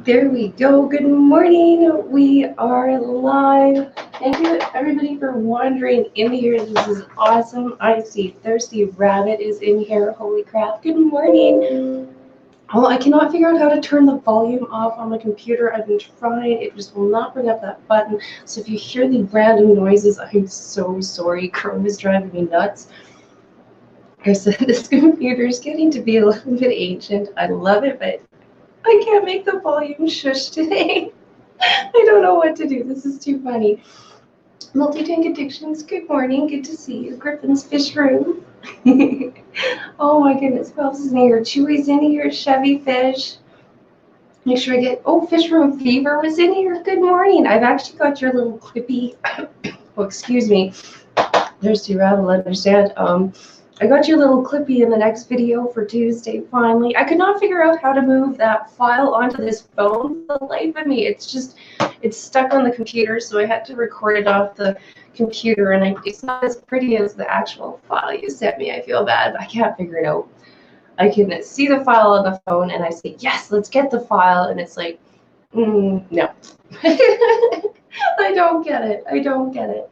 There we go. Good morning. We are live. Thank you, everybody, for wandering in here. This is awesome. I see Thirsty Rabbit is in here. Holy crap. Good morning. Oh, I cannot figure out how to turn the volume off on my computer. I've been trying. It just will not bring up that button. So if you hear the random noises, I'm so sorry. Chrome is driving me nuts. I said this computer is getting to be a little bit ancient. I love it, but I can't make the volume shush today. I don't know what to do. This is too funny. Multi-tank addictions, good morning. Good to see you. Griffin's Fish Room. Oh my goodness, who else is in here? Chewy's in here. Chevy Fish. Make sure I get, oh, Fish Room Fever was in here. Good morning. I've actually got your little clippy, oh, excuse me. Thirsty Rabbit, understand. I got your little clippy in the next video for Tuesday, finally. I could not figure out how to move that file onto this phone for the life of me. It's stuck on the computer, so I had to record it off the computer, and it's not as pretty as the actual file you sent me. I feel bad, but I can't figure it out. I can see the file on the phone, and I say, yes, let's get the file, and it's like, no. I don't get it. I don't get it.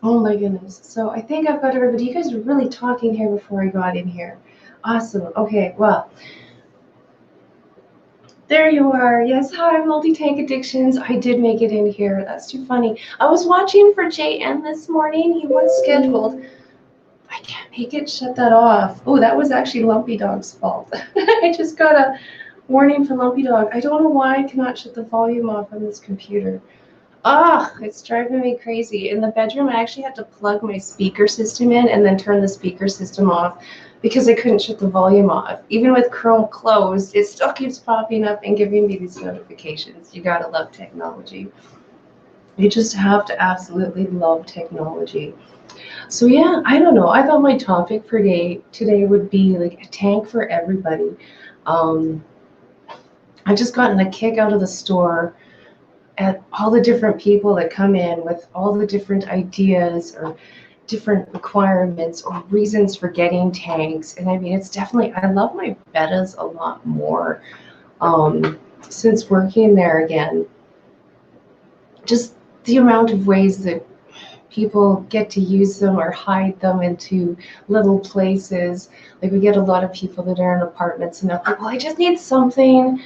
Oh my goodness. So I think I've got everybody. You guys were really talking here before I got in here. Awesome. Okay, well, there you are. Yes, hi, Multi-Tank Addictions. I did make it in here. That's too funny. I was watching for JN this morning. He was scheduled. I can't make it shut that off. Oh, that was actually Lumpy Dog's fault. I just got a warning for Lumpy Dog. I don't know why I cannot shut the volume off on this computer. Ah, it's driving me crazy. In the bedroom, I actually had to plug my speaker system in and then turn the speaker system off because I couldn't shut the volume off. Even with Chrome closed, it still keeps popping up and giving me these notifications. You gotta love technology. You just have to absolutely love technology. So yeah, I don't know. I thought my topic for today would be like a tank for everybody. Um, I've just gotten a kick out of the store at all the different people that come in with all the different ideas or different requirements or reasons for getting tanks. And I mean, it's definitely, I love my bettas a lot more since working there again. Just the amount of ways that people get to use them or hide them into little places. Like we get a lot of people that are in apartments and they're like, well, I just need something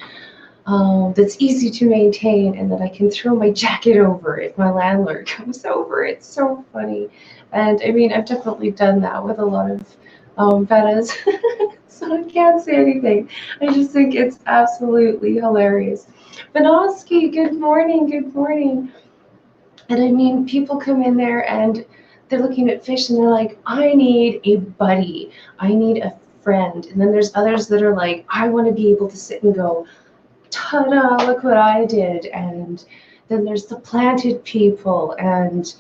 that's easy to maintain and that I can throw my jacket over if my landlord comes over. It's so funny. And I mean, I've definitely done that with a lot of bettas. So I can't say anything. I just think it's absolutely hilarious. Benoski, good morning, good morning. And I mean, people come in there and they're looking at fish and they're like, I need a buddy. I need a friend. And then there's others that are like, I want to be able to sit and go, ta-da, look what I did. And then there's the planted people and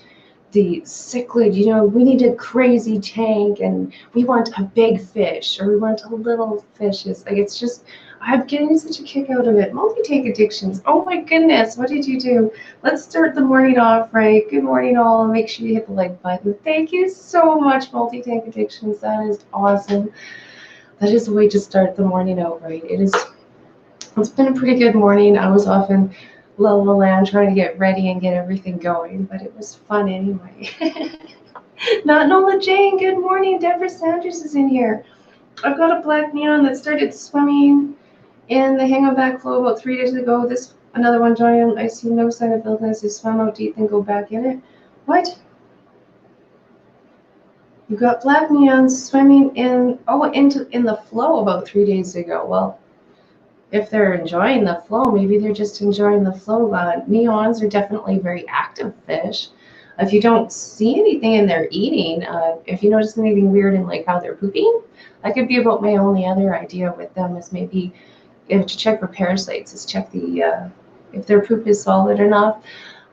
the cichlid, you know, we need a crazy tank and we want a big fish or we want a little fishes. Like it's just, I'm getting such a kick out of it. Multi-tank addictions. Oh my goodness, what did you do? Let's start the morning off right. Good morning all. Make sure you hit the like button. Thank you so much, Multi-tank addictions. That is awesome. That is the way to start the morning out right. It's been a pretty good morning. I was off in La La Land trying to get ready and get everything going, but it was fun anyway. Not Nola Jane, good morning. Deborah Sanders is in here. I've got a black neon that started swimming in the hang on back flow about 3 days ago. This another one joined. I see no sign of illness. They swim out deep and go back in it. What? You got black neons swimming in the flow about 3 days ago. Well, if they're enjoying the flow, maybe they're just enjoying the flow. Neons are definitely very active fish. If you don't see anything in their eating, if you notice anything weird in like how they're pooping, that could be about my only other idea with them is maybe to check for parasites, is check the if their poop is solid enough.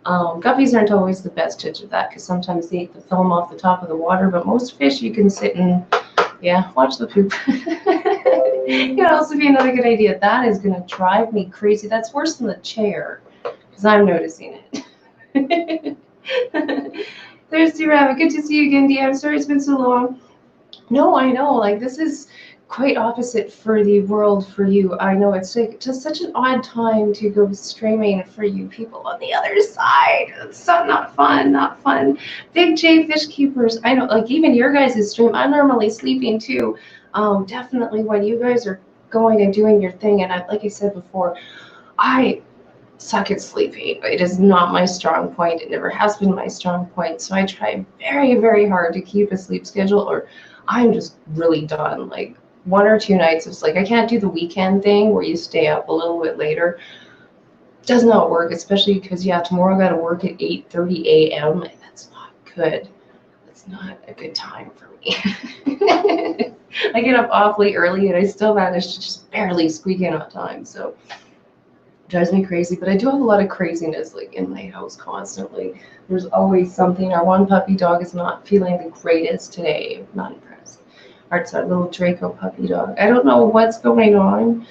Guppies aren't always the best judge of that because sometimes they eat the film off the top of the water, but most fish you can sit and, yeah, watch the poop. It could also be another good idea. That is going to drive me crazy. That's worse than the chair because I'm noticing it. Thirsty Rabbit, good to see you again, Dee. I'm sorry it's been so long. No, I know. Like, this is quite opposite for the world for you. I know it's like just such an odd time to go streaming for you people on the other side. It's so not fun, not fun. Big J Fish Keepers, I know, like even your guys' stream, I'm normally sleeping too. Definitely when you guys are going and doing your thing, and like I said before, I suck at sleeping. It is not my strong point. It never has been my strong point. So I try very, very hard to keep a sleep schedule, or I'm just really done. Like 1 or 2 nights, it's like I can't do the weekend thing where you stay up a little bit later. Does not work, especially because yeah, tomorrow I got to work at 8:30 a.m. and that's not good. That's not a good time for me. I get up awfully early and I still manage to just barely squeak in on time. So drives me crazy, but I do have a lot of craziness like in my house constantly. There's always something. Our one puppy dog is not feeling the greatest today. I'm not impressed. Art's our little Draco puppy dog. I don't know what's going on.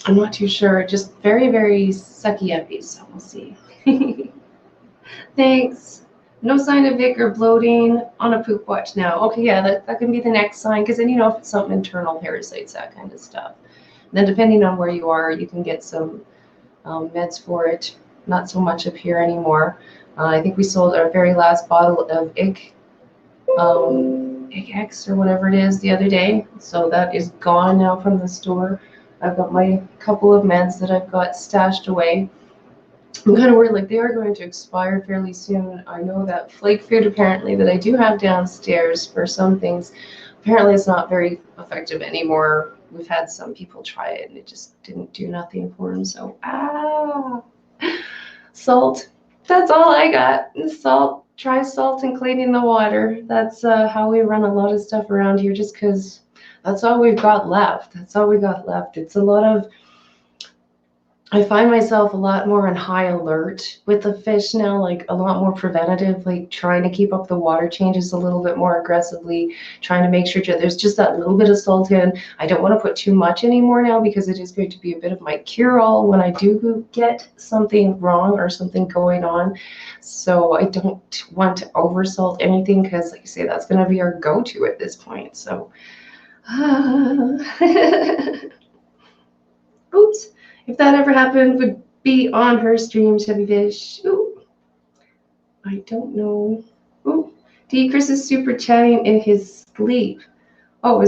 I'm not too sure. Just very, very sucky uppy, so we'll see. Thanks. No sign of ick or bloating on a poop watch now. Okay, yeah, that can be the next sign, because then you know if it's something internal, parasites, that kind of stuff. Then depending on where you are, you can get some meds for it. Not so much up here anymore. I think we sold our very last bottle of Ick X or whatever it is the other day. So that is gone now from the store. I've got my couple of meds that I've got stashed away. I'm kind of worried, like they are going to expire fairly soon. I know that flake food apparently that I do have downstairs for some things, apparently it's not very effective anymore. We've had some people try it and it just didn't do nothing for them. So, salt. That's all I got. Salt. Try salt and cleaning the water. That's how we run a lot of stuff around here, just because that's all we've got left. That's all we got left. It's a lot of, I find myself a lot more on high alert with the fish now, like a lot more preventative, like trying to keep up the water changes a little bit more aggressively, trying to make sure there's just that little bit of salt in. I don't want to put too much anymore now because it is going to be a bit of my cure-all when I do get something wrong or something going on. So I don't want to oversalt anything because, like I say, that's going to be our go-to at this point. So, oops. If that ever happened, would be on her stream, Chevy Fish. Ooh, I don't know. Ooh, D. Chris is super chatting in his sleep. Oh,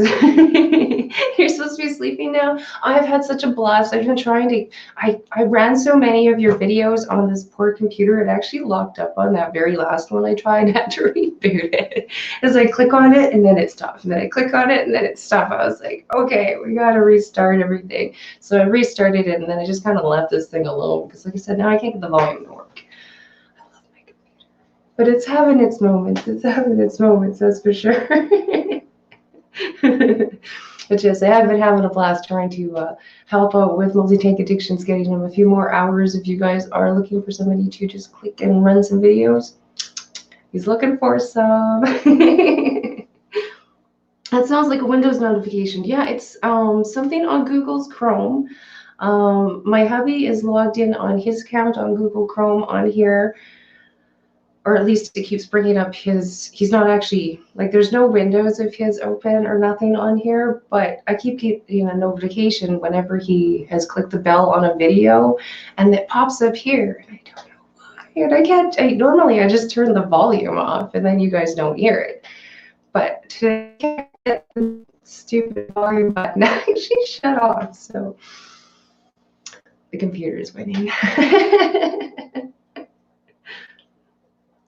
you're supposed to be sleeping now? I've had such a blast. I've been trying to, I ran so many of your videos on this poor computer. It actually locked up on that very last one I tried. I had to reboot it. As I click on it and then it stopped. And then I click on it and then it stopped. I was like, okay, we got to restart everything. So I restarted it and then I just kind of left this thing alone. Because like I said, now I can't get the volume to work. I love my computer. But it's having its moments. It's having its moments, that's for sure. But yes, I have been having a blast trying to help out with multi-tank addictions, getting them a few more hours. If you guys are looking for somebody to just click and run some videos, he's looking for some. That sounds like a Windows notification. Yeah, it's something on Google's Chrome. My hubby is logged in on his account on Google Chrome on here. Or at least it keeps bringing up he's not actually, like there's no windows of his open or nothing on here, but I keep getting a notification whenever he has clicked the bell on a video and it pops up here. And I don't know why. And normally I just turn the volume off and then you guys don't hear it. But today I can't get the stupid volume button actually shut off. So the computer is winning.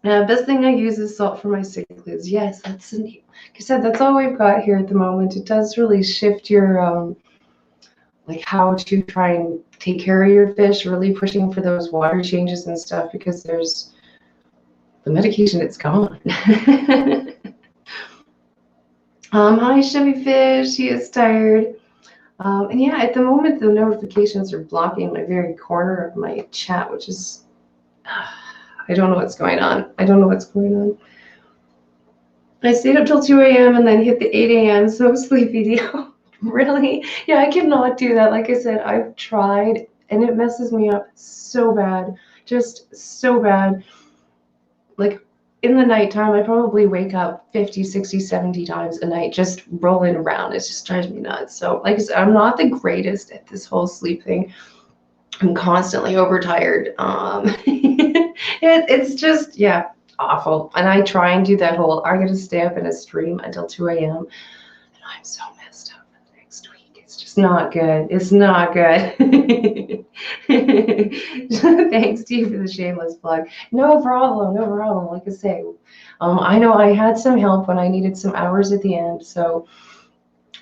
Best thing I use is salt for my cichlids. Yes, that's like I said, that's all we've got here at the moment. It does really shift your like how to try and take care of your fish, really pushing for those water changes and stuff because there's the medication, it's gone. Hi Chevy Fish, he is tired. And yeah, at the moment the notifications are blocking my very corner of my chat, which is I don't know what's going on. I don't know what's going on. I stayed up till 2 a.m. and then hit the 8 a.m. so sleepy deal. Really? Yeah, I cannot do that. Like I said, I've tried and it messes me up so bad. Just so bad. Like in the nighttime, I probably wake up 50, 60, 70 times a night just rolling around. It just drives me nuts. So like I said, I'm not the greatest at this whole sleep thing. I'm constantly overtired. It's just, yeah, awful. And I try and do that whole, I'm going to stay up in a stream until 2 a.m. And I'm so messed up for the next week. It's just not good. It's not good. Thanks to you for the shameless plug. No problem. No problem. Like I say, I know I had some help when I needed some hours at the end. So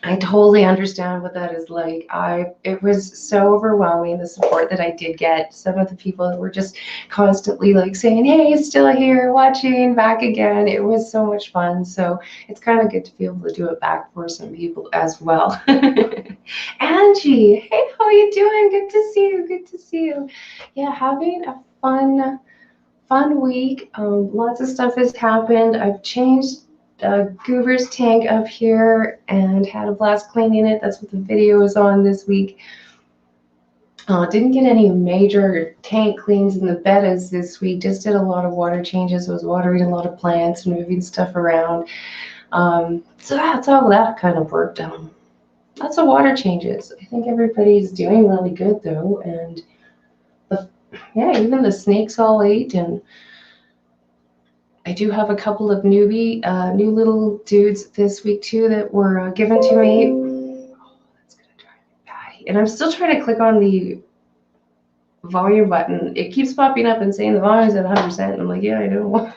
I totally understand what that is like. It was so overwhelming, the support that I did get. Some of the people that were just constantly like saying, hey, still here, watching, back again. It was so much fun. So it's kind of good to be able to do it back for some people as well. Angie, hey, how are you doing? Good to see you. Good to see you. Yeah, having a fun week. Lots of stuff has happened. I've changed Goober's tank up here and had a blast cleaning it. That's what the video is on this week. Didn't get any major tank cleans in the bettas this week. Just did a lot of water changes. I was watering a lot of plants and moving stuff around. So that's how that kind of worked. Lots of water changes. I think everybody's doing really good though, and yeah, even the snakes all ate, and I do have a couple of new little dudes this week too that were given to me. Oh, that's gonna drive me batty. And I'm still trying to click on the volume button. It keeps popping up and saying the volume's at 100%. I'm like, yeah, I know.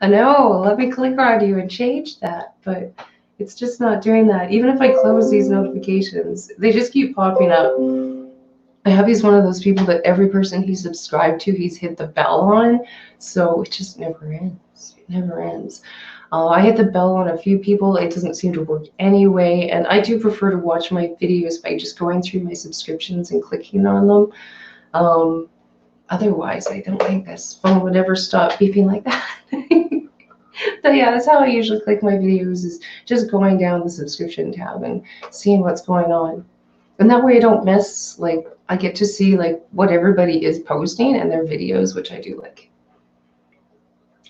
I know. Let me click on you and change that, but it's just not doing that. Even if I close these notifications, they just keep popping up. I have he's one of those people that every person he's subscribed to, he's hit the bell on. So it just never ends. It never ends. I hit the bell on a few people. It doesn't seem to work anyway. And I do prefer to watch my videos by just going through my subscriptions and clicking on them. Otherwise, I don't think this phone would ever stop beeping like that. So yeah, that's how I usually click my videos, is just going down the subscription tab and seeing what's going on. And that way I don't miss, like, I get to see like what everybody is posting and their videos, which I do like.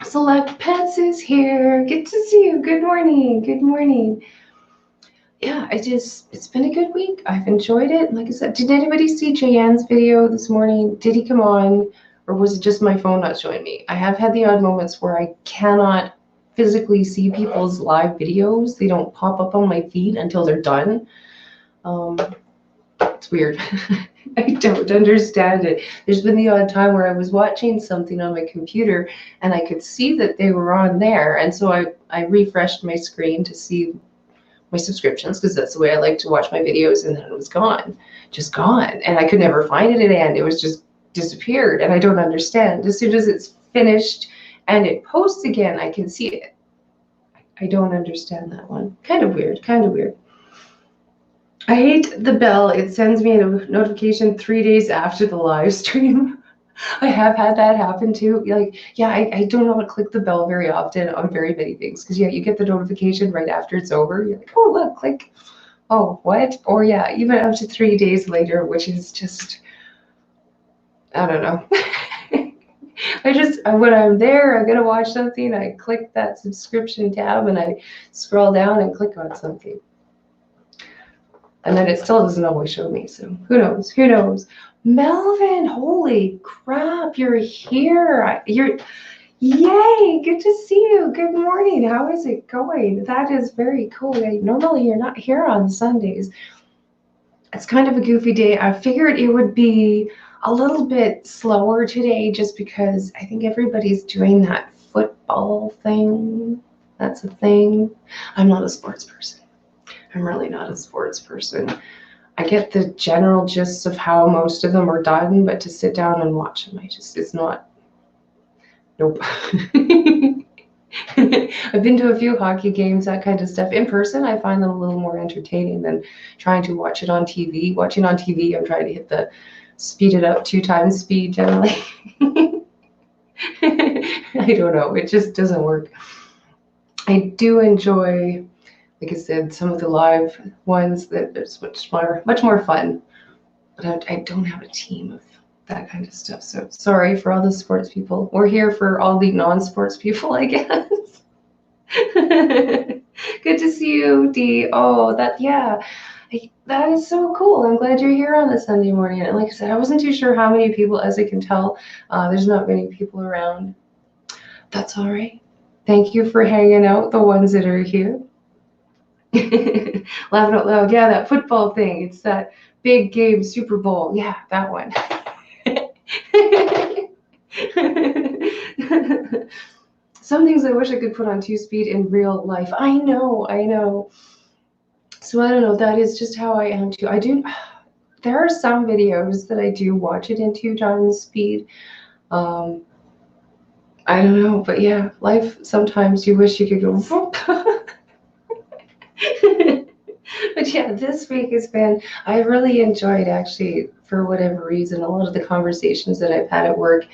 Select Pets is here. Good to see you. Good morning. Good morning. Yeah, it's been a good week. I've enjoyed it. Like I said, did anybody see Jayan's video this morning? Did he come on, or was it just my phone not showing me? I have had the odd moments where I cannot physically see people's live videos. They don't pop up on my feed until they're done. It's weird. I don't understand it. There's been the odd time where I was watching something on my computer and I could see that they were on there. And so I refreshed my screen to see my subscriptions, because that's the way I like to watch my videos, and then it was gone, just gone. And I could never find it at the end. It was just disappeared, and I don't understand. As soon as it's finished and it posts again, I can see it. I don't understand that one. Kind of weird, kind of weird. I hate the bell. It sends me a notification 3 days after the live stream. I have had that happen too. Like, yeah, I don't know how to click the bell very often on very many things, because yeah, you get the notification right after it's over. You're like, oh, look, click. Oh, what? Or yeah, even up to 3 days later, which is just, I don't know. When I'm there, I'm gonna watch something, I click that subscription tab and I scroll down and click on something. And then it still doesn't always show me, so who knows? Who knows? Melvin, holy crap, you're here. Yay, good to see you. Good morning. How is it going? That is very cool. Normally you're not here on Sundays. It's kind of a goofy day. I figured it would be a little bit slower today just because I think everybody's doing that football thing. That's a thing. I'm not a sports person. I'm really not a sports person. I get the general gist of how most of them are done, but to sit down and watch them, it's not, nope. I've been to a few hockey games, that kind of stuff. In person, I find them a little more entertaining than trying to watch it on TV. Watching on TV, I'm trying to hit the speed it up 2 times speed generally. I don't know, it just doesn't work. I do enjoy, like I said, some of the live ones that it's much more fun. But I don't have a team of that kind of stuff. So sorry for all the sports people. We're here for all the non-sports people, I guess. Good to see you, Dee. Oh, that is so cool. I'm glad you're here on this Sunday morning. And like I said, I wasn't too sure how many people, as I can tell, there's not many people around. That's all right. Thank you for hanging out, the ones that are here. Laughing out loud. Yeah, that football thing. It's that big game, Super Bowl. Yeah, that one. Some things I wish I could put on 2-speed in real life. I know. So I don't know. That is just how I am too. There are some videos that I do watch it in 2x speed. I don't know, but yeah, life, sometimes you wish you could go whoop. But yeah, this week has been, I really enjoyed, actually, for whatever reason, a lot of the conversations that I've had at work.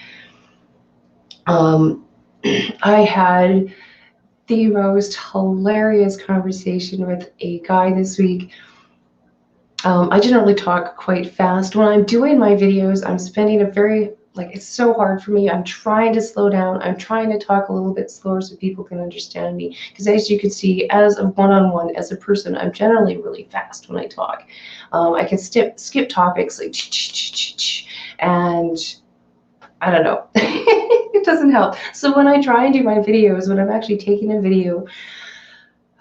I had the most hilarious conversation with a guy this week. I generally talk quite fast. When I'm doing my videos, I'm spending it's so hard for me. I'm trying to slow down. I'm trying to talk a little bit slower so people can understand me. Because as you can see, as a one-on-one, as a person, I'm generally really fast when I talk. I can skip topics like and I don't know. It doesn't help. So when I try and do my videos, when I'm actually taking a video,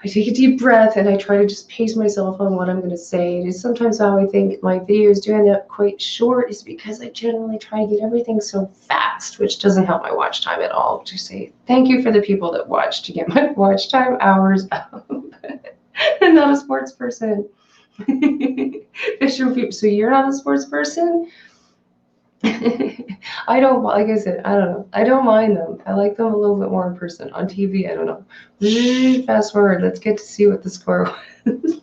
I take a deep breath and I try to just pace myself on what I'm going to say. It is sometimes how I think my videos do end up quite short, is because I generally try to get everything so fast, which doesn't help my watch time at all. To say thank you for the people that watch to get my watch time hours up. I'm not a sports person. So you're not a sports person? I don't, like I said, I don't know. I don't mind them. I like them a little bit more in person. On TV, I don't know. Fast forward, let's get to see what the score was.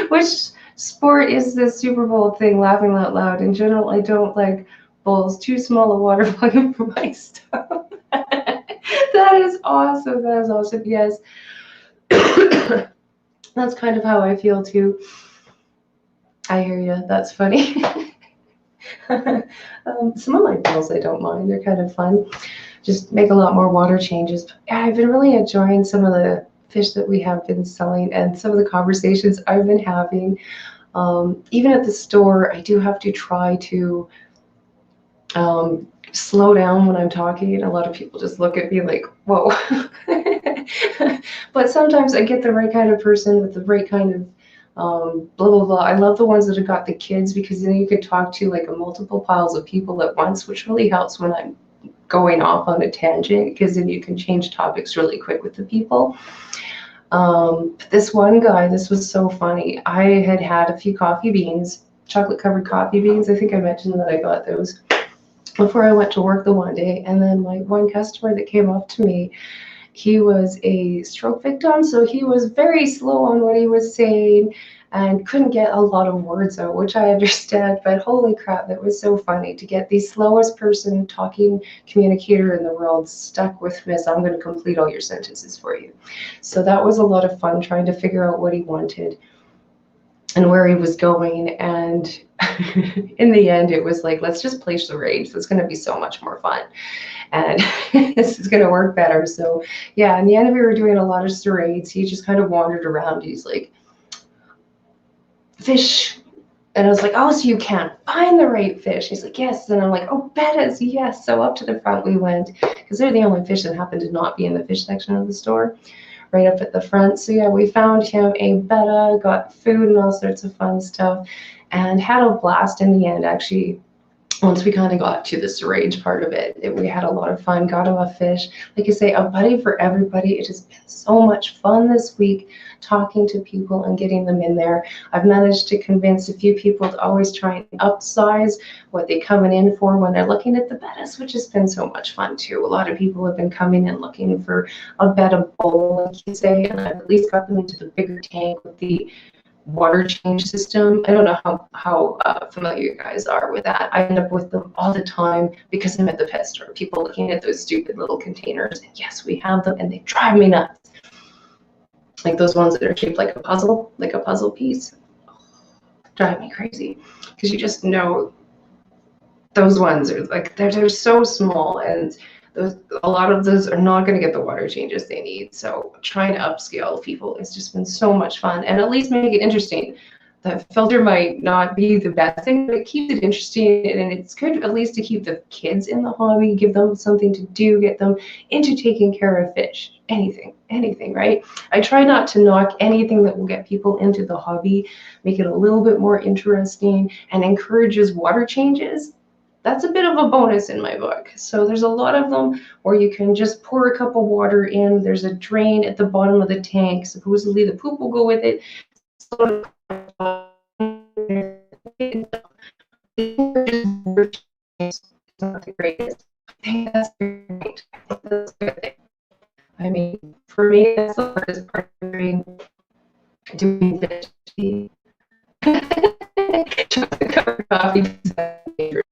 Which sport is this Super Bowl thing, laughing out loud? In general, I don't like bowls. Too small a water volume for my stuff. That is awesome. That is awesome. Yes. That's kind of how I feel too. I hear you. That's funny. Some of my bowls I don't mind. They're kind of fun. Just make a lot more water changes. But yeah, I've been really enjoying some of the fish that we have been selling and some of the conversations I've been having. Even at the store, I do have to try to slow down when I'm talking. A lot of people just look at me like, whoa. But sometimes I get the right kind of person with the right kind of blah blah blah. I love the ones that have got the kids, because then you can talk to like a multiple piles of people at once, which really helps when I'm going off on a tangent, because then you can change topics really quick with the people. But this one guy, this was so funny. I had a few coffee beans, chocolate covered coffee beans. I think I mentioned that I got those before I went to work the one day, and then my one customer that came up to me, he was a stroke victim, so he was very slow on what he was saying and couldn't get a lot of words out, which I understand, but holy crap, that was so funny to get the slowest person talking communicator in the world stuck with Miss, I'm going to complete all your sentences for you. So that was a lot of fun, trying to figure out what he wanted and where he was going. And in the end, it was like, let's just play charades. It's going to be so much more fun. And this is going to work better. So yeah, in the end, we were doing a lot of charades. He just kind of wandered around. He's like, fish. And I was like, oh, so you can't find the right fish. He's like, yes. And I'm like, oh, bettas, yes. So up to the front we went, because they're the only fish that happened to not be in the fish section of the store, right up at the front. So yeah, we found him a betta, got food and all sorts of fun stuff, and had a blast in the end. Actually, once we kind of got to the charades part of it, we had a lot of fun, got him a fish. Like I say, a buddy for everybody. It has been so much fun this week, talking to people and getting them in there. I've managed to convince a few people to always try and upsize what they're coming in for when they're looking at the bettas, which has been so much fun too. A lot of people have been coming in looking for a betta bowl, like you say, and I've at least got them into the bigger tank with the water change system. I don't know how familiar you guys are with that. I end up with them all the time because I'm at the pet store. People looking at those stupid little containers, and yes, we have them, and they drive me nuts. Like those ones that are shaped like a puzzle piece. Drive me crazy, because you just know those ones are like they're so small, and a lot of those are not going to get the water changes they need. So trying to upscale people has just been so much fun, and at least make it interesting. The filter might not be the best thing, but it keeps it interesting, and it's good at least to keep the kids in the hobby, give them something to do, get them into taking care of fish. Anything, right? I try not to knock anything that will get people into the hobby, make it a little bit more interesting, and encourages water changes. That's a bit of a bonus in my book. So there's a lot of them where you can just pour a cup of water in. There's a drain at the bottom of the tank. Supposedly the poop will go with it. It's not the greatest. I think that's great. I think that's a good thing. I mean, for me, that's the hardest part of doing fish. Chocolate covered coffee. They're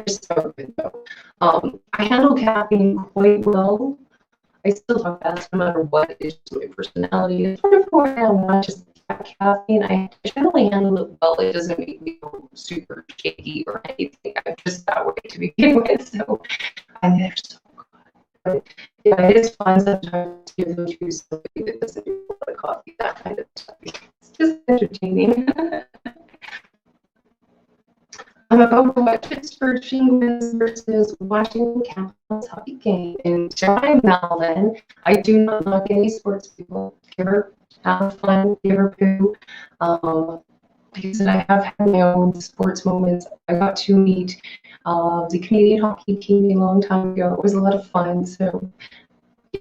so good though. I handle caffeine quite well. I still talk fast no matter what. It's just my personality. It's sort of who I am, not just caffeine. I generally handle it well. It doesn't make me go super shaky or anything. I'm just that way to begin with. So, and they're so good. But yeah, it is fun sometimes to give them to somebody that doesn't do a lot of coffee, that kind of stuff. It's just entertaining. I'm about to watch Pittsburgh Penguins versus Washington Capitals hockey game. And John Melvin, I do not knock any sports people. Give her have fun, give her poo. Like I said, I have had my own sports moments. I got to meet the Canadian hockey team a long time ago. It was a lot of fun. So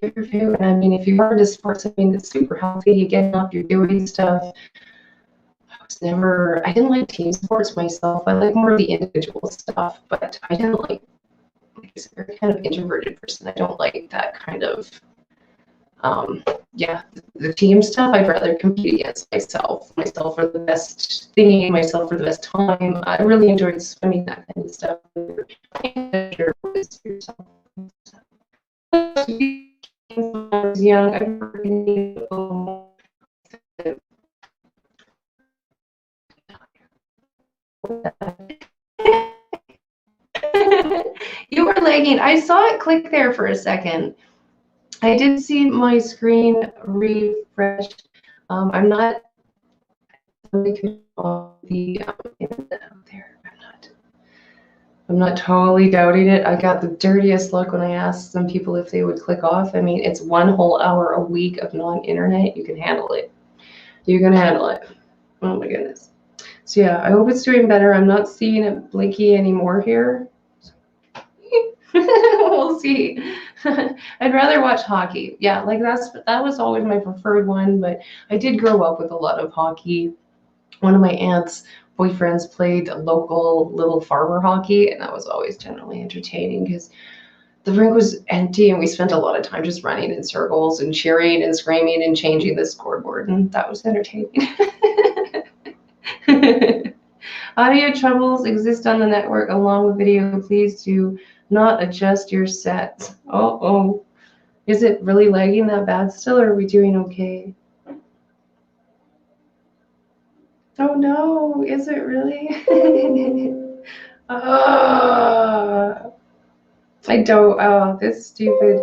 give her poo. And I mean, if you're into sports, I mean, it's super healthy. You're getting up, you're doing stuff. I didn't like team sports myself. I like more of the individual stuff, but I didn't like I said, I'm a kind of introverted person. I don't like that kind of, the team stuff. I'd rather compete against myself for the best thing, myself for the best time. I really enjoyed swimming, that kind of stuff. When I was young, you were lagging. I saw it click there for a second. I did see my screen refresh. I'm not on the internet out there. I'm not totally doubting it. I got the dirtiest look when I asked some people if they would click off. I mean, it's 1 whole hour a week of non-internet. You can handle it. You can handle it. Oh my goodness. So yeah, I hope it's doing better. I'm not seeing it blinky anymore here. We'll see. I'd rather watch hockey. Yeah, like that was always my preferred one, but I did grow up with a lot of hockey. One of my aunt's boyfriends played local little farmer hockey, and that was always generally entertaining because the rink was empty and we spent a lot of time just running in circles and cheering and screaming and changing the scoreboard, and that was entertaining. Audio troubles exist on the network along with video. Please do not adjust your sets. Oh. Is it really lagging that bad still, or are we doing okay? Oh no, is it really? I don't, this stupid.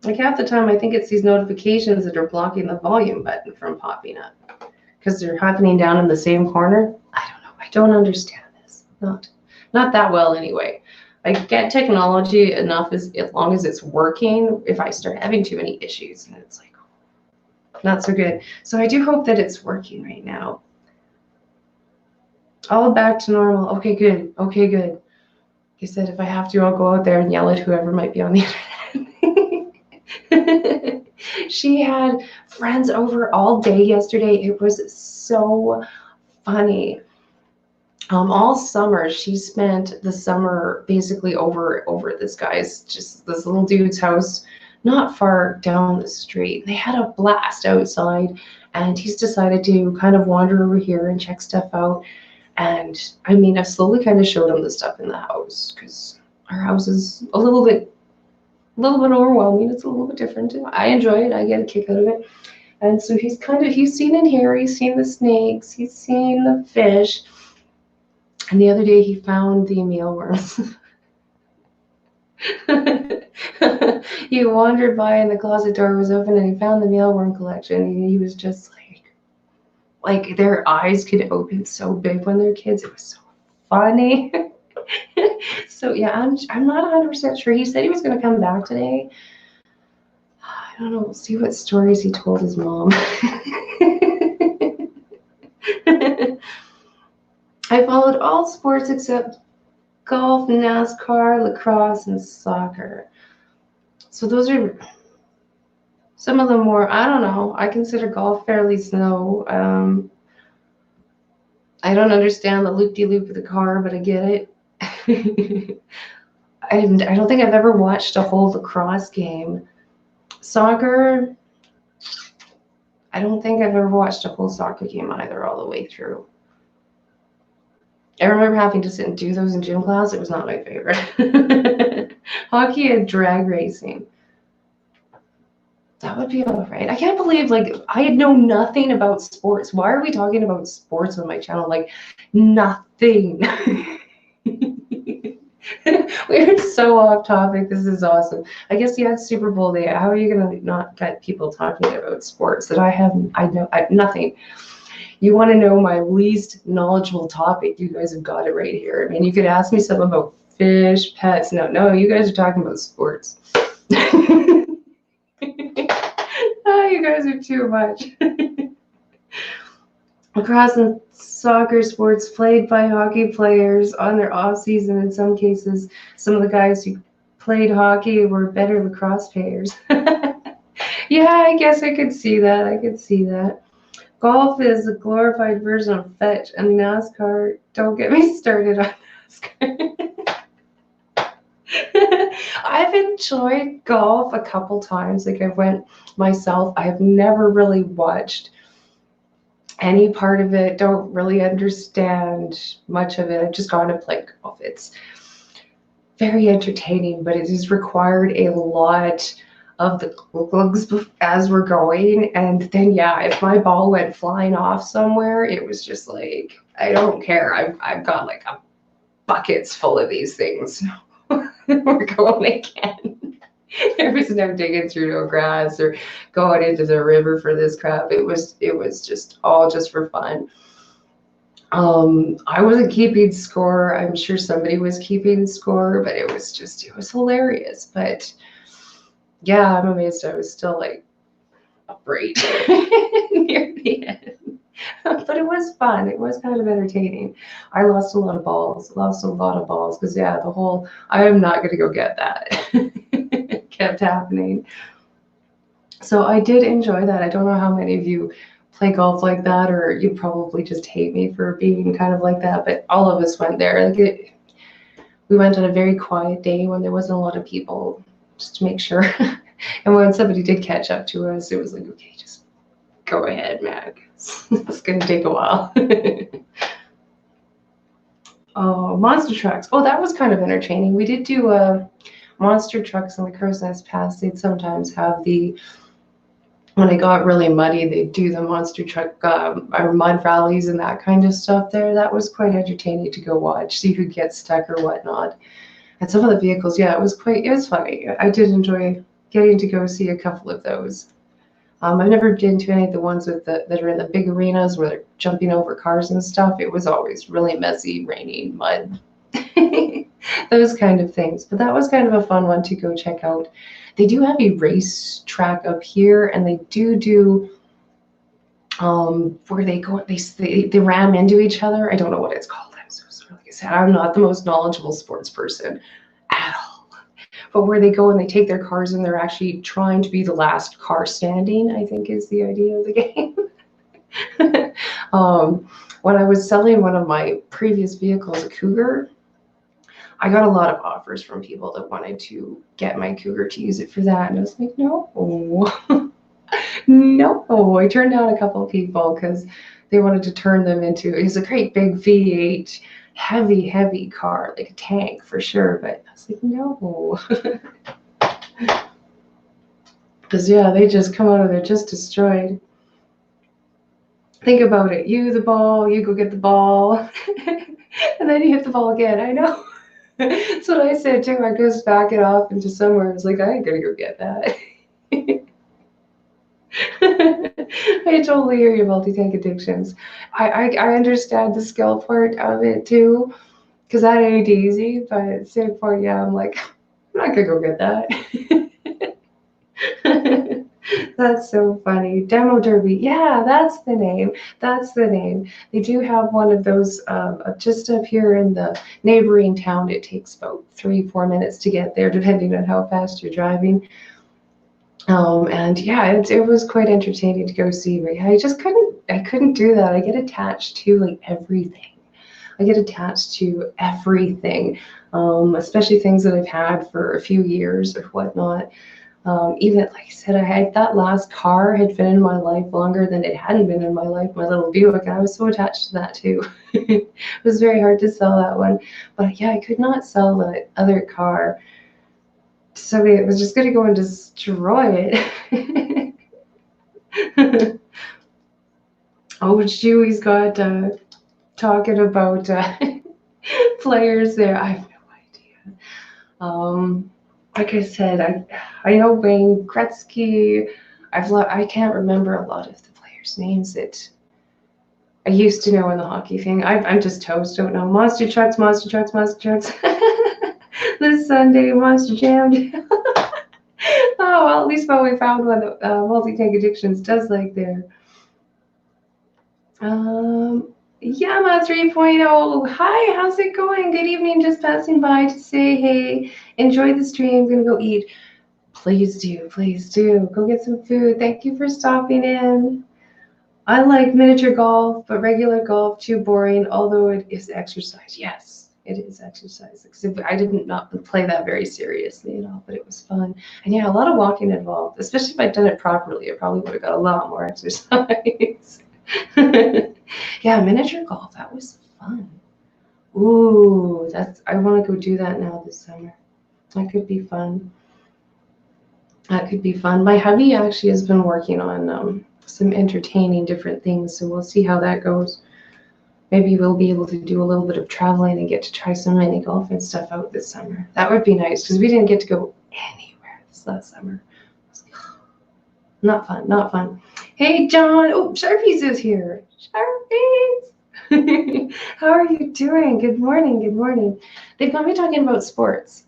Like half the time I think it's these notifications that are blocking the volume button from popping up because they're happening down in the same corner. I don't know. I don't understand this. Not that well anyway. I get technology enough as long as it's working. If I start having too many issues, and it's like not so good. So I do hope that it's working right now. All back to normal. Okay, good. Okay, good. Like I said, if I have to, I'll go out there and yell at whoever might be on the internet. She had friends over all day yesterday. It was so funny. All summer, she spent the summer basically over at this little dude's house, not far down the street. They had a blast outside, and he's decided to kind of wander over here and check stuff out. And I mean, I slowly kind of showed him the stuff in the house because our house is a little bit overwhelming. It's a little bit different. I enjoy it. I get a kick out of it. And so he's seen in here. He's seen the snakes. He's seen the fish. And the other day he found the mealworms. He wandered by and the closet door was open and he found the mealworm collection. And he was just like their eyes could open so big when they're kids. It was so funny. So yeah, I'm not 100% sure. He said he was going to come back today. I don't know. We'll see what stories he told his mom. I followed all sports except golf, NASCAR, lacrosse, and soccer. So those are some of the more, I don't know, I consider golf fairly slow. I don't understand the loop-de-loop of the car, but I get it. I don't think I've ever watched a whole lacrosse game. Soccer, I don't think I've ever watched a whole soccer game either all the way through. I remember having to sit and do those in gym class. It was not my favorite. Hockey and drag racing. That would be all right. I can't believe, like, I had known nothing about sports. Why are we talking about sports on my channel? Like, nothing. We're so off topic. This is awesome. I guess you had Super Bowl day. How are you going to not get people talking about sports that I know nothing? You want to know my least knowledgeable topic? You guys have got it right here. I mean, you could ask me something about fish, pets. No, you guys are talking about sports. Oh, you guys are too much. Lacrosse and soccer sports played by hockey players on their off season. In some cases, some of the guys who played hockey were better lacrosse players. Yeah, I guess I could see that. Golf is a glorified version of fetch, and NASCAR, don't get me started on NASCAR. I've enjoyed golf a couple times. Like, I went myself. I have never really watched any part of it, don't really understand much of it. I've just gone to play golf. It's very entertaining, but it has required a lot of the lugs as we're going. And then, yeah, if my ball went flying off somewhere, it was just like, I don't care. I've got like a buckets full of these things. We're going again. There was no digging through no grass or going into the river for this crap. It was just all just for fun. I wasn't keeping score. I'm sure somebody was keeping score, but it was hilarious. But yeah, I'm amazed I was still like upright near the end. But it was fun. It was kind of entertaining. I lost a lot of balls because yeah, I am not going to go get that. It kept happening. So I did enjoy that. I don't know how many of you play golf like that, or you probably just hate me for being kind of like that, but all of us went there. We went on a very quiet day when there wasn't a lot of people, just to make sure. And when somebody did catch up to us, it was like, okay, just go ahead, Mag. It's going to take a while. Oh, monster trucks. Oh, that was kind of entertaining. We did do monster trucks in the Crow's Nest Pass. They'd sometimes have when it got really muddy, they'd do the monster truck or mud rallies and that kind of stuff there. That was quite entertaining to go watch, see who gets stuck or whatnot. And some of the vehicles, yeah, it was funny. I did enjoy getting to go see a couple of those. I've never been to any of the ones that are in the big arenas where they're jumping over cars and stuff. It was always really messy, raining, mud, those kind of things. But that was kind of a fun one to go check out. They do have a race track up here, and they do where they go, they ram into each other. I don't know what it's called. I'm so sorry. Like I said, I'm not the most knowledgeable sports person at all. But where they go and they take their cars and they're actually trying to be the last car standing, I think is the idea of the game. When I was selling one of my previous vehicles, a Cougar, I got a lot of offers from people that wanted to get my Cougar to use it for that. And I was like, no, no. I turned down a couple of people because they wanted to turn them into, it's a great big V8, heavy car, like a tank for sure. But I was like, no. Because yeah, they just come out of there just destroyed. Think about it. You the ball, you go get the ball. And then you hit the ball again. I know. That's what I said too. I just back it off into somewhere. I was like, I ain't gonna go get that. I totally hear your multi-tank addictions. I understand the skill part of it too, because that ain't easy. But at the same point, yeah, I'm like, I'm not gonna go get that. That's so funny. Demo Derby. Yeah, that's the name. That's the name. They do have one of those just up here in the neighboring town. It takes about 3-4 minutes to get there, depending on how fast you're driving. And yeah, it was quite entertaining to go see. But yeah, I couldn't do that. I get attached to like everything. I get attached to everything, especially things that I've had for a few years or whatnot. Even like I said, I had that last car had been in my life longer than it hadn't been in my life, my little Buick, and I was so attached to that too. It was very hard to sell that one. But yeah, I could not sell the other car. So it was just gonna go and destroy it. Oh, Chewy's got talking about players there. I have no idea. Like I said, I know Wayne Gretzky. I can't remember a lot of the players' names that I used to know in the hockey thing. I'm just toast. Don't know. Monster trucks, monster trucks, monster trucks. This Sunday, Monster Jam. Oh, well, at least we found one that Multi-Tank Addictions does like there. Yama 3.0. Hi, how's it going? Good evening. Just passing by to say hey. Enjoy the stream. Gonna go eat. Please do, please do. Go get some food. Thank you for stopping in. I like miniature golf, but regular golf too boring, although it is exercise. Yes, it is exercise. I didn't not play that very seriously at all, but it was fun. And yeah, a lot of walking involved, especially if I'd done it properly. I probably would have got a lot more exercise. Yeah, miniature golf, that was fun. Ooh, I want to go do that now this summer. That could be fun. That could be fun. My hubby actually has been working on some entertaining different things, so we'll see how that goes. Maybe we'll be able to do a little bit of traveling and get to try some mini golf and stuff out this summer. That would be nice because we didn't get to go anywhere this last summer. Not fun, not fun. Hey, John. Oh, Sharpies is here. Sharpies. How are you doing? Good morning, good morning. They've got me talking about sports.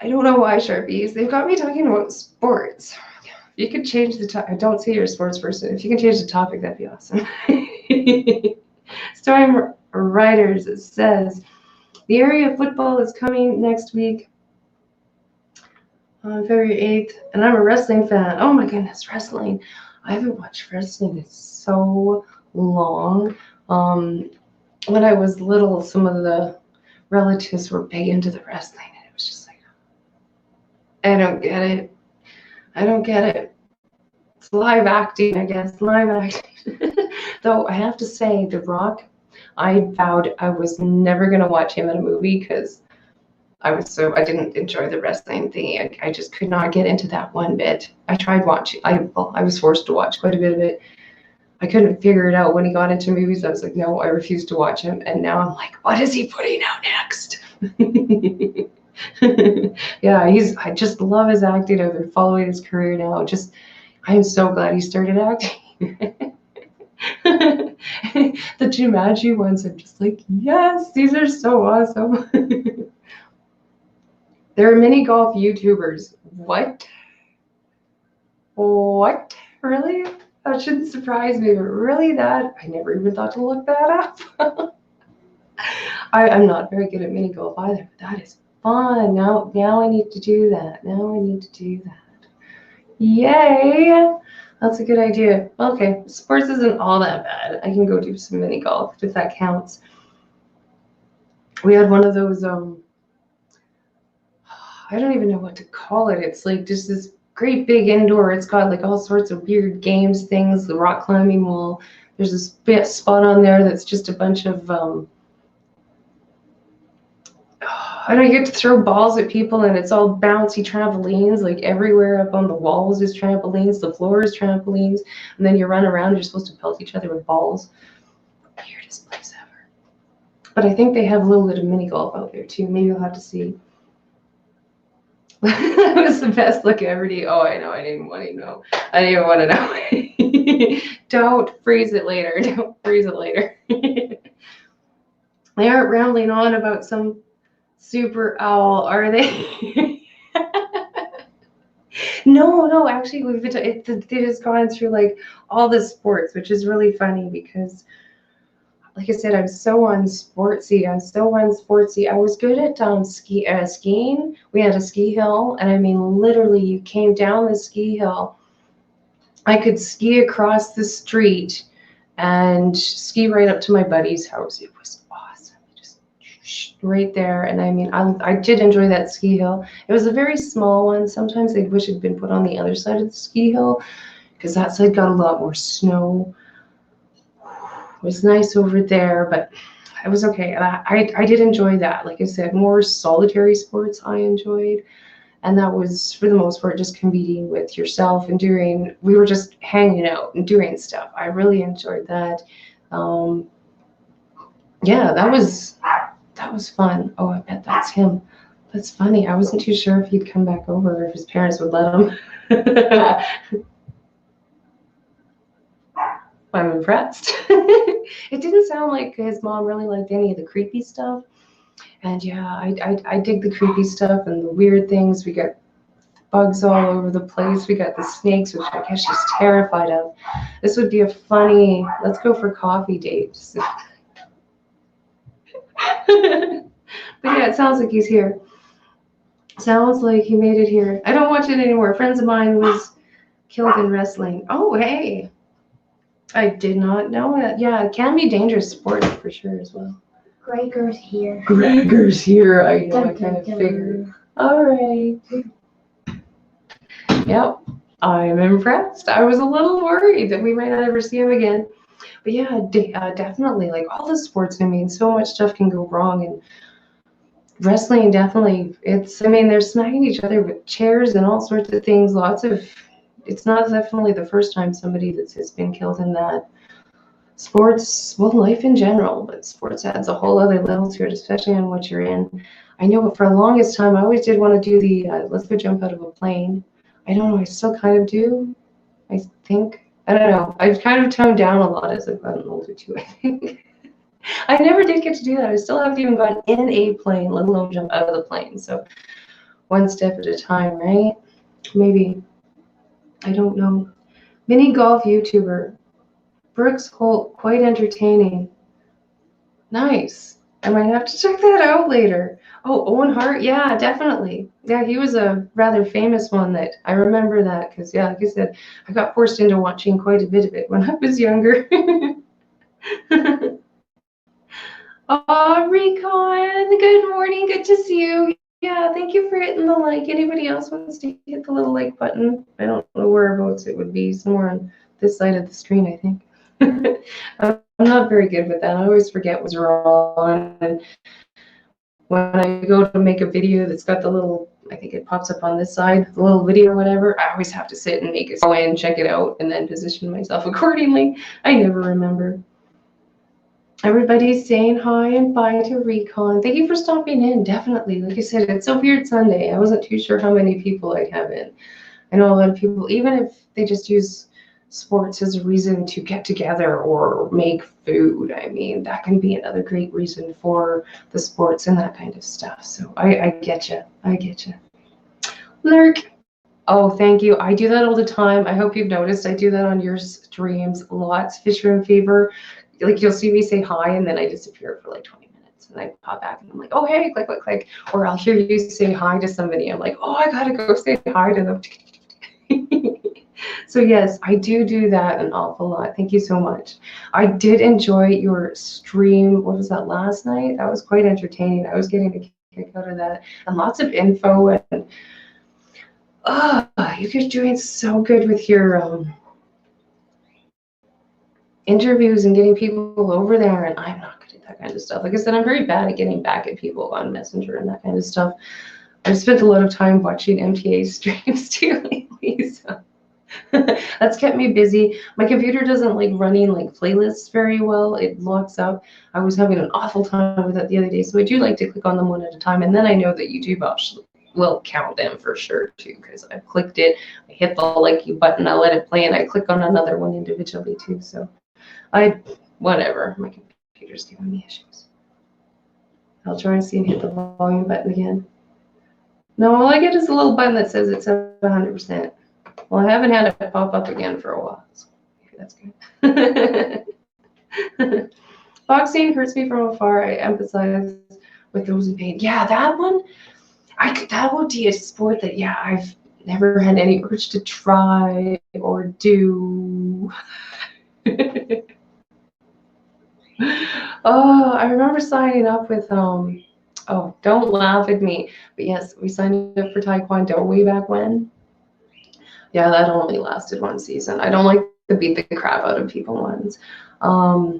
I don't know why, Sharpies. They've got me talking about sports. If you could change the topic, I don't see you're a sports person. If you can change the topic, that'd be awesome. Storm Riders, it says, the area of football is coming next week on February 8th, and I'm a wrestling fan. Oh my goodness, wrestling. I haven't watched wrestling in so long. When I was little, some of the relatives were big into the wrestling, and it was just like, I don't get it. I don't get it. It's live acting, I guess. Live acting. Though I have to say, The Rock, I vowed I was never going to watch him in a movie because I didn't enjoy the wrestling thing. I just could not get into that one bit. I tried watching. I was forced to watch quite a bit of it. I couldn't figure it out when he got into movies. I was like, no, I refuse to watch him. And now I'm like, what is he putting out next? Yeah, I just love his acting. I've been following his career now. I'm so glad he started acting. The Jumanji ones, I'm just like, yes, these are so awesome. There are mini golf YouTubers. What? What? Really? That shouldn't surprise me, but really I never even thought to look that up. I'm not very good at mini golf either, but that is fun. Now I need to do that. Now I need to do that. Yay! That's a good idea. Okay, sports isn't all that bad. I can go do some mini golf if that counts. We had one of those, I don't even know what to call it. It's like just this great big indoor. It's got like all sorts of weird games, things, the rock climbing wall. There's this spot on there that's just a bunch of, I don't know, you get to throw balls at people and it's all bouncy trampolines, like everywhere up on the walls is trampolines, the floor is trampolines, and then you run around, you're supposed to pelt each other with balls. Weirdest place ever. But I think they have a little bit of mini golf out there too. Maybe you'll have to see. That was the best look ever. Oh, I know. I didn't want to know. I didn't even want to know. Don't freeze it later. Don't freeze it later. They aren't rambling on about some super owl, are they? No, actually, it has gone through like all the sports, which is really funny because, like I said, I'm so unsportsy. I was good at skiing. We had a ski hill, and I mean, literally, you came down the ski hill. I could ski across the street and ski right up to my buddy's house. It was awesome, just right there. And I mean, I did enjoy that ski hill. It was a very small one. Sometimes I wish it had been put on the other side of the ski hill because that side got a lot more snow. It was nice over there, but it was okay. And I did enjoy that. Like I said, more solitary sports I enjoyed. And that was, for the most part, just competing with yourself and we were just hanging out and doing stuff. I really enjoyed that. Yeah, that was fun. Oh, I bet that's him. That's funny. I wasn't too sure if he'd come back over, if his parents would let him. I'm impressed. It didn't sound like his mom really liked any of the creepy stuff. And yeah, I dig the creepy stuff and the weird things. We got bugs all over the place. We got the snakes, which I guess she's terrified of. This would be a funny, let's go for coffee date. But yeah, it sounds like he's here. Sounds like he made it here. I don't watch it anymore. Friends of mine was killed in wrestling. Oh, hey. I did not know it. Yeah, it can be dangerous sport for sure as well. Gregor's here. Gregor's here. I know, I kind of figured. All right. Yep, I'm impressed. I was a little worried that we might not ever see him again. But yeah, definitely, like all the sports, I mean, so much stuff can go wrong. And wrestling, definitely, I mean, they're smacking each other with chairs and all sorts of things. It's not definitely the first time somebody has been killed in that. Sports, well, life in general, but sports adds a whole other level to it, especially on what you're in. I know for the longest time, I always did want to do the let's go jump out of a plane. I don't know, I still kind of do, I think. I don't know. I've kind of toned down a lot as I've gotten older too, I think. I never did get to do that. I still haven't even gotten in a plane, let alone jump out of the plane. So one step at a time, right? Maybe. I don't know. Mini golf YouTuber. Brooks Holt, quite entertaining. Nice. I might have to check that out later. Oh, Owen Hart, yeah, definitely. Yeah, he was a rather famous one that I remember that because, yeah, like I said, I got forced into watching quite a bit of it when I was younger. Oh, Recon, good morning, good to see you. Yeah, thank you for hitting the like. Anybody else wants to hit the little like button? I don't know whereabouts it would be, somewhere on this side of the screen, I think. I'm not very good with that. I always forget what's wrong. And when I go to make a video that's got the little, I think it pops up on this side, the little video or whatever, I always have to sit and make it go in, check it out, and then position myself accordingly. I never remember. Everybody's saying hi and bye to Recon. Thank you for stopping in, definitely. Like I said, it's a weird Sunday. I wasn't too sure how many people I'd have in. I know a lot of people, even if they just use sports as a reason to get together or make food, I mean, that can be another great reason for the sports and that kind of stuff. So I get you. I get you. Lurk. Oh, thank you. I do that all the time. I hope you've noticed I do that on your streams lots. Fish Room Fever. Like you'll see me say hi and then I disappear for like 20 minutes and I pop back and I'm like, oh, hey, click, click, click. Or I'll hear you say hi to somebody. I'm like, oh, I gotta go say hi to them. So yes, I do that an awful lot. Thank you so much. I did enjoy your stream. What was that, last night? That was quite entertaining. I was getting a kick out of that and lots of info. And you're doing so good with your interviews and getting people over there, and I'm not good at that kind of stuff. Like I said, I'm very bad at getting back at people on Messenger and that kind of stuff. I've spent a lot of time watching MTA streams too lately, so That's kept me busy. My computer doesn't like running like playlists very well. It locks up. I was having an awful time with that the other day. So I do like to click on them one at a time. And then I know that YouTube actually will count them for sure too, because I've clicked it. I hit the like you button, I let it play, and I click on another one individually too. So whatever. My computer's giving me issues. I'll try and see and hit the volume button again. No, all I get is a little button that says it's at 100%. Well, I haven't had it pop up again for a while, so maybe that's good. Boxing hurts me from afar. I empathize with those in pain. Yeah, that one, that would be a sport that, yeah, I've never had any urge to try or do. Oh, I remember signing up with, oh, don't laugh at me, but yes, we signed up for Taekwondo way back when. Yeah, that only lasted one season. I don't like to beat the crap out of people ones. I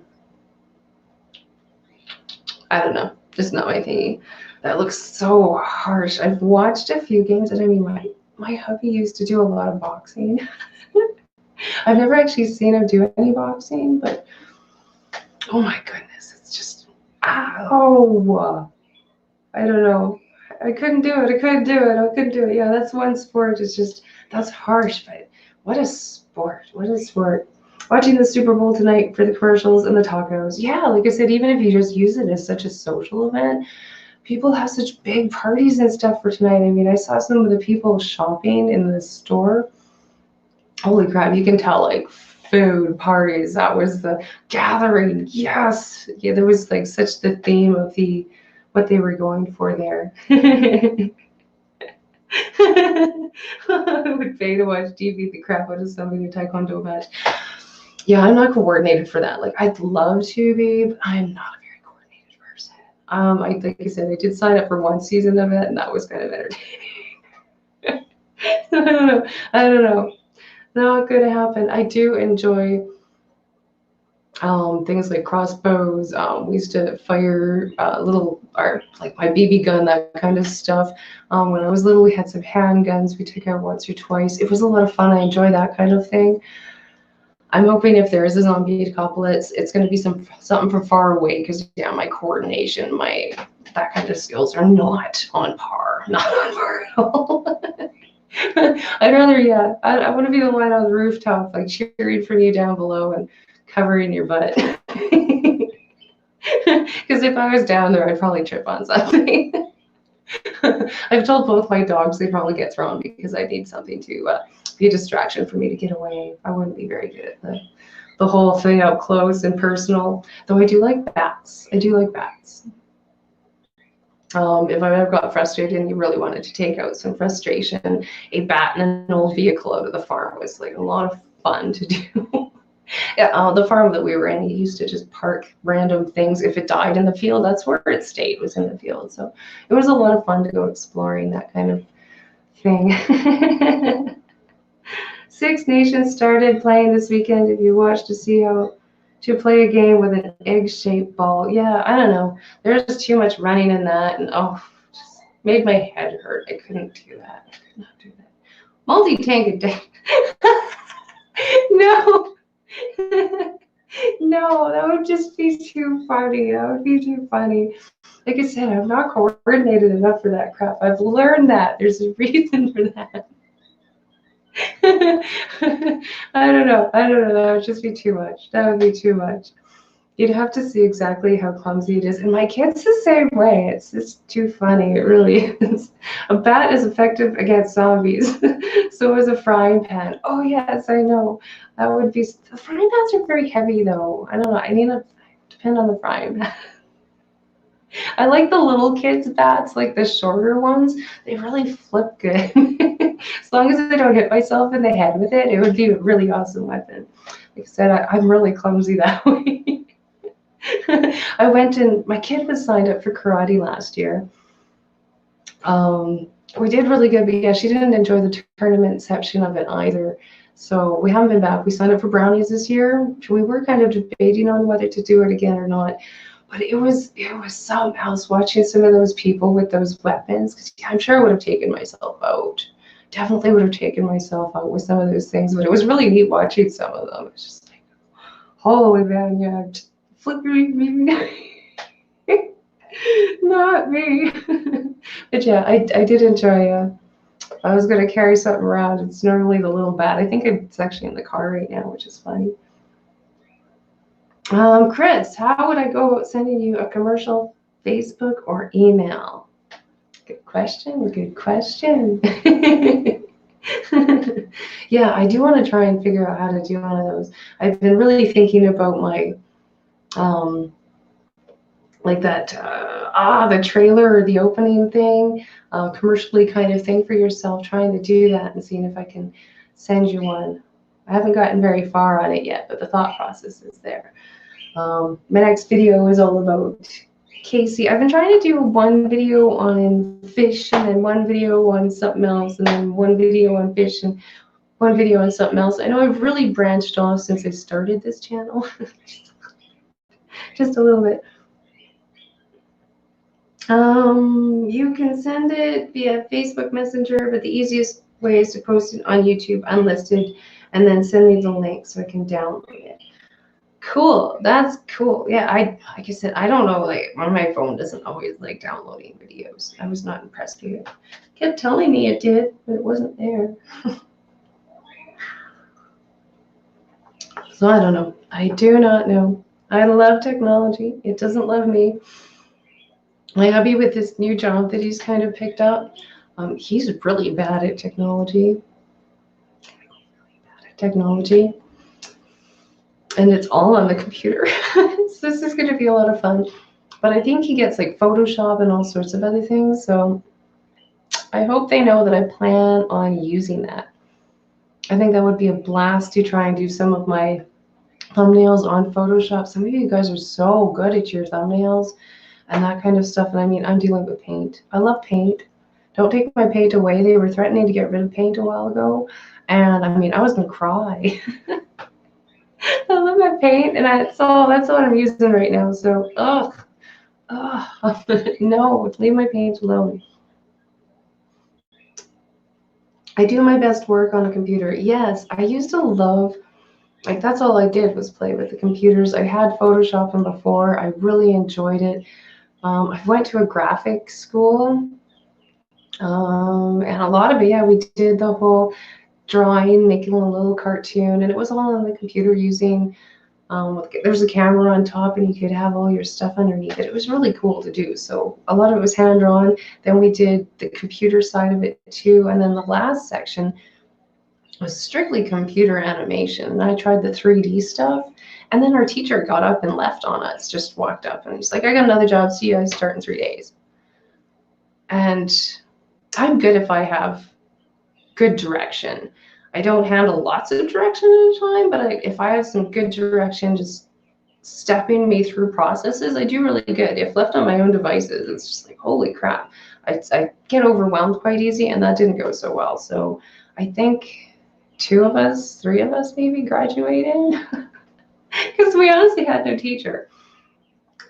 don't know, just not my thing. That looks so harsh. I've watched a few games, and I mean, my hubby used to do a lot of boxing. I've never actually seen him do any boxing, but oh my goodness, it's just, ow. I don't know. I couldn't do it. I couldn't do it. I couldn't do it. Yeah, that's one sport. It's just, that's harsh, but what a sport. What a sport. Watching the Super Bowl tonight for the commercials and the tacos. Yeah, like I said, even if you just use it as such a social event, people have such big parties and stuff for tonight. I mean, I saw some of the people shopping in the store. Holy crap, you can tell, like, food, parties, that was the gathering. Yes. Yeah, there was like such the theme of what they were going for there. I would pay to watch TV beat the crap out of somebody in a Taekwondo match. Yeah, I'm not coordinated for that. Like, I'd love to be, but I'm not a very coordinated person. Like I said, I did sign up for one season of it, and that was kind of entertaining. I don't know. Not going to happen. I do enjoy things like crossbows. We used to fire like my BB gun, that kind of stuff. When I was little, we had some handguns we took out once or twice. It was a lot of fun. I enjoy that kind of thing. I'm hoping if there is a zombie apocalypse, it's going to be something from far away, because yeah, my coordination, that kind of skills are not on par. Not on par at all. I'd rather, yeah, I want to be the one on the rooftop, like cheering for you down below and covering your butt. Because if I was down there, I'd probably trip on something. I've told both my dogs they'd probably get thrown, because I need something to be a distraction for me to get away. I wouldn't be very good at the whole thing up close and personal, though I do like bats. I do like bats. If I ever got frustrated and you really wanted to take out some frustration, a bat in an old vehicle out of the farm was like a lot of fun to do. Yeah, the farm that we were in, he used to just park random things. If it died in the field, that's where it stayed, was in the field. So it was a lot of fun to go exploring that kind of thing. Six Nations started playing this weekend. If you watch to see how to play a game with an egg-shaped ball. Yeah, I don't know. There's just too much running in that, and just made my head hurt. I couldn't do that. I could not do that. Multi-tank addiction. No. No, that would just be too funny. That would be too funny. Like I said, I'm not coordinated enough for that crap. I've learned that. There's a reason for that. I don't know. That would just be too much. That would be too much. You'd have to see exactly how clumsy it is. And my kid's the same way. It's just too funny. It really is. A bat is effective against zombies. So is a frying pan. Oh, yes, I know. That would be. The frying pans are very heavy, though. I don't know. I need to depend on the frying pan. I like the little kids' bats, like the shorter ones. They really flip good. As long as I don't hit myself in the head with it, it would be a really awesome weapon. Like I said, I'm really clumsy that way. I went and my kid was signed up for karate last year. We did really good, but yeah, she didn't enjoy the tournament section of it either. So we haven't been back. We signed up for brownies this year. We were kind of debating on whether to do it again or not. But it was something else watching some of those people with those weapons. Because I'm sure I would have taken myself out. definitely would have taken myself out with some of those things, but it was really neat watching some of them. It's just like, holy man, yeah, flipping me. Not me. But yeah, I did enjoy I was going to carry something around. It's normally the little bat. I think it's actually in the car right now, which is funny. Chris, how would I go about sending you a commercial, Facebook or email? Good question. Good question. Yeah, I do want to try and figure out how to do one of those. I've been really thinking about my, like that, the trailer or the opening thing, commercially kind of thing for yourself, trying to do that and seeing if I can send you one. I haven't gotten very far on it yet, but the thought process is there. My next video is all about Casey. I've been trying to do one video on fish and then one video on something else and then one video on fish and one video on something else. I know I've really branched off since I started this channel. Just a little bit. You can send it via Facebook Messenger, but the easiest way is to post it on YouTube unlisted and then send me the link so I can download it. Cool, that's cool. Yeah, like I said, I don't know, like my phone doesn't always like downloading videos. I was not impressed with it. Kept telling me it did, but it wasn't there. So I don't know. I do not know. I love technology. It doesn't love me. My hubby with this new job that he's kind of picked up, he's really bad at technology. And it's all on the computer. So this is going to be a lot of fun. But I think he gets like Photoshop and all sorts of other things. So I hope they know that I plan on using that. I think that would be a blast to try and do some of my thumbnails on Photoshop. Some of you guys are so good at your thumbnails and that kind of stuff. And I mean, I'm dealing with paint. I love paint. Don't take my paint away. They were threatening to get rid of paint a while ago. And I mean, I was going to cry. I love my paint, and that's what I'm using right now. So, no, leave my paint alone. I do my best work on a computer. Yes, I used to love, like that's all I did was play with the computers. I had Photoshop them before. I really enjoyed it. I went to a graphic school, and a lot of it, yeah, we did the whole drawing, making a little cartoon, and it was all on the computer using, there's a camera on top and you could have all your stuff underneath it. It was really cool to do. So a lot of it was hand-drawn. Then we did the computer side of it too. And then the last section was strictly computer animation. And I tried the 3D stuff. And then our teacher got up and left on us, just walked up and he's like, I got another job. See you guys start in 3 days. And I'm good if I have good direction. I don't handle lots of direction at a time, but if I have some good direction, just stepping me through processes, I do really good. If left on my own devices, it's just like, holy crap. I get overwhelmed quite easy, and that didn't go so well. So I think 3 of us maybe graduated because we honestly had no teacher.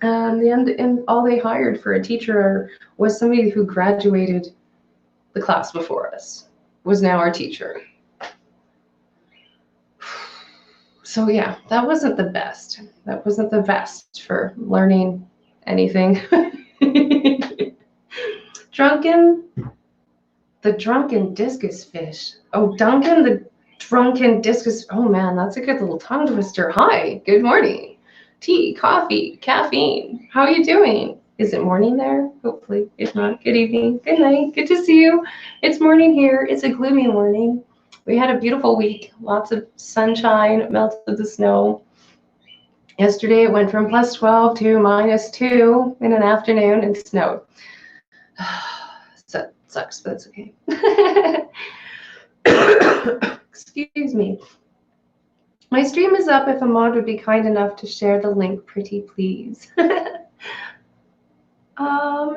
And all they hired for a teacher was somebody who graduated the class before us, was now our teacher. So yeah, that wasn't the best. That wasn't the best for learning anything. The drunken discus fish. Oh, Duncan, the drunken discus. Oh man, that's a good little tongue twister. Hi, good morning. Tea, coffee, caffeine. How are you doing? Is it morning there? Hopefully. If not, good evening. Good night. Good to see you. It's morning here. It's a gloomy morning. We had a beautiful week. Lots of sunshine, melted the snow. Yesterday it went from +12 to -2 in an afternoon and snowed. So that sucks, but it's okay. Excuse me. My stream is up if a mod would be kind enough to share the link, pretty please.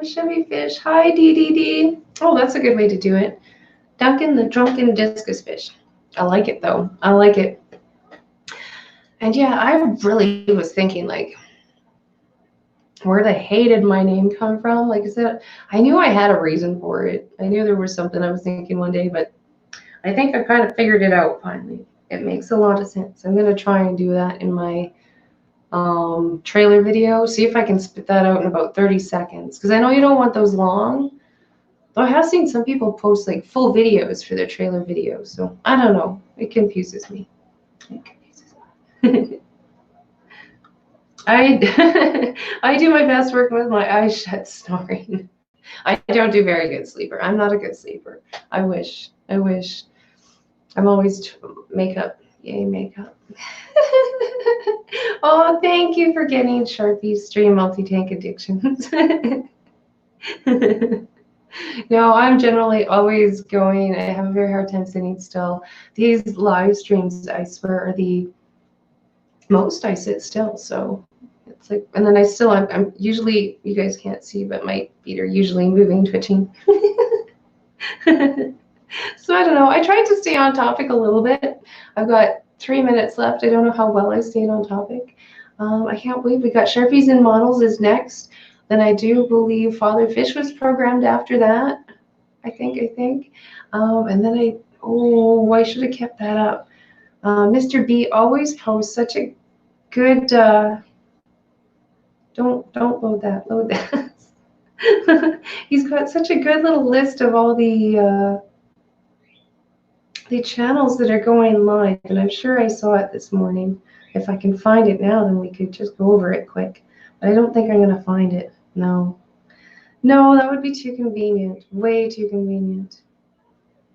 Chevy Fish. Hi, DDD. Oh, that's a good way to do it. Duncan, the drunken discus fish. I like it, though. I like it. And yeah, I really was thinking, like, where the "hey" did my name come from? Like I said, I knew I had a reason for it. I knew there was something I was thinking one day, but I think I kind of figured it out finally. It makes a lot of sense. I'm going to try and do that in my trailer video. See if I can spit that out in about 30 seconds. Because I know you don't want those long. Though I have seen some people post like full videos for their trailer videos. So I don't know. It confuses me. It confuses me. I do my best working with my eyes shut snoring. I don't do very good sleeper. I'm not a good sleeper. I wish. I'm always makeup. Yay, makeup. Oh, thank you for getting Sharpie Stream Multi-Tank Addictions. No, I'm generally always going. I have a very hard time sitting still. These live streams, I swear, are the most I sit still. So it's like, and then I'm usually, you guys can't see, but my feet are usually moving, twitching. So I don't know. I tried to stay on topic a little bit. I've got 3 minutes left. I don't know how well I stayed on topic. I can't believe we got Sharpies and Models is next. Then I do believe Father Fish was programmed after that. I think. And then I should have kept that up. Mr. B always posts such a good, don't load that. He's got such a good little list of all the channels that are going live, and I'm sure I saw it this morning. If I can find it now, then we could just go over it quick. But I don't think I'm going to find it. No, that would be too convenient. Way too convenient.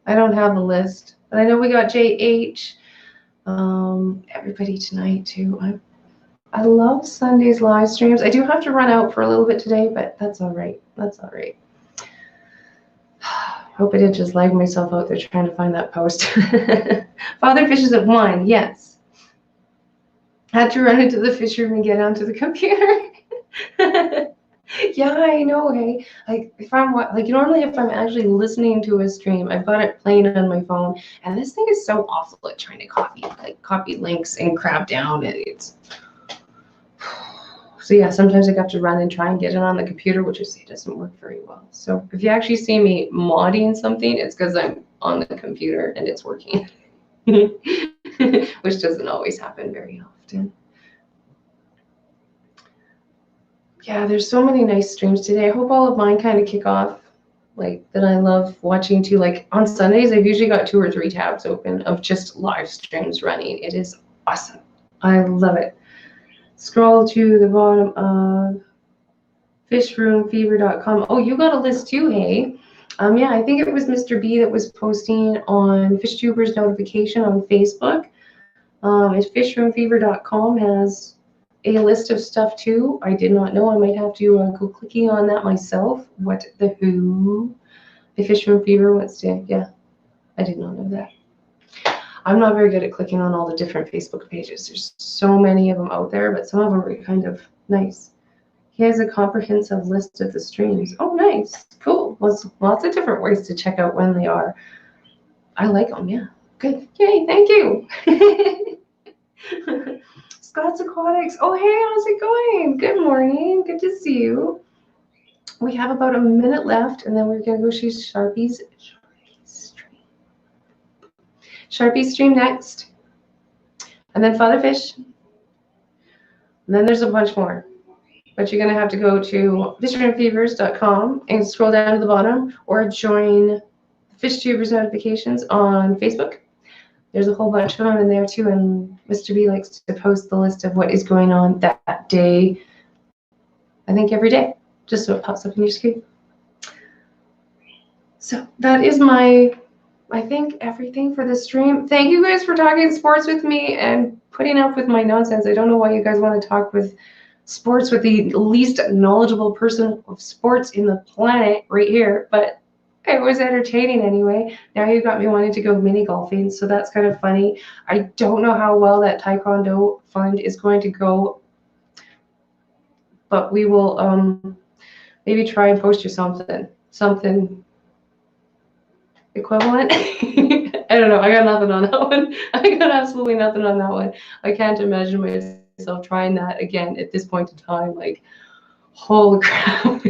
I don't have a list. But I know we got JH. Everybody tonight, too. I love Sunday's live streams. I do have to run out for a little bit today, but that's all right. Hope I didn't just lag myself out there trying to find that post. Father Fish is at 1, yes. Had to run into the fish room and get onto the computer. Yeah, I know, hey. Like if I'm normally if I'm actually listening to a stream, I've got it playing on my phone, and this thing is so awful at trying to copy links and crap down, and it's so yeah, sometimes I have to run and try and get it on the computer, which I say doesn't work very well. So if you actually see me modding something, it's because I'm on the computer and it's working, which doesn't always happen very often. Yeah, there's so many nice streams today. I hope all of mine kind of kick off, like that I love watching too. Like on Sundays, I've usually got 2 or 3 tabs open of just live streams running. It is awesome. I love it. Scroll to the bottom of fishroomfever.com. Oh, you got a list too, hey? Yeah, I think it was Mr. B that was posting on FishTubers notification on Facebook. Fishroomfever.com has a list of stuff too. I did not know. I might have to go clicking on that myself. What the who? The Fishroom Fever wants to, yeah, I did not know that. I'm not very good at clicking on all the different Facebook pages. There's so many of them out there, but some of them are kind of nice. He has a comprehensive list of the streams. Oh, nice. Cool. Lots of different ways to check out when they are. I like them, yeah. Good. Yay, thank you. Scott's Aquatics. Oh, hey, how's it going? Good morning. Good to see you. We have about a minute left, and then we're going to go see Sharpie's stream next, and then Father Fish, and then there's a bunch more. But you're going to have to go to fisherandfevers.com and scroll down to the bottom, or join FishTubers notifications on Facebook. There's a whole bunch of them in there too, and Mr. B likes to post the list of what is going on that day, I think every day, just so it pops up in your screen. So that is I think everything for the stream. Thank you guys for talking sports with me and putting up with my nonsense. I don't know why you guys want to talk with sports with the least knowledgeable person of sports in the planet right here, but it was entertaining anyway. Now you got me wanting to go mini golfing, so that's kind of funny. I don't know how well that Taekwondo fund is going to go, but we will maybe try and post you something equivalent. I don't know. I got nothing on that one. I got absolutely nothing on that one. I can't imagine myself trying that again at this point in time. Like, holy crap.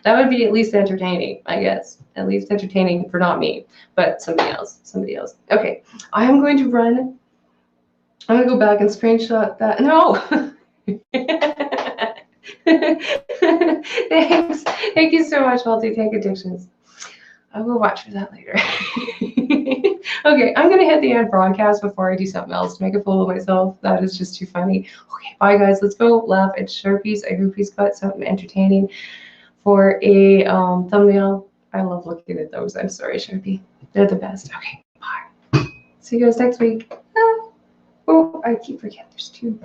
That would be at least entertaining, I guess. At least entertaining for not me, but somebody else. Somebody else. Okay, I am going to run. I'm gonna go back and screenshot that. No. Thanks. Thank you so much, Multi-Tank Addictions. I will watch for that later. Okay, I'm gonna hit the end broadcast before I do something else to make a fool of myself. That is just too funny. Okay, bye guys. Let's go laugh at Sharpies. I hope he's got something entertaining for a thumbnail. I love looking at those. I'm sorry, Sharpie. They're the best. Okay, bye. See you guys next week. Ah. Oh, I keep forgetting there's two. Bye.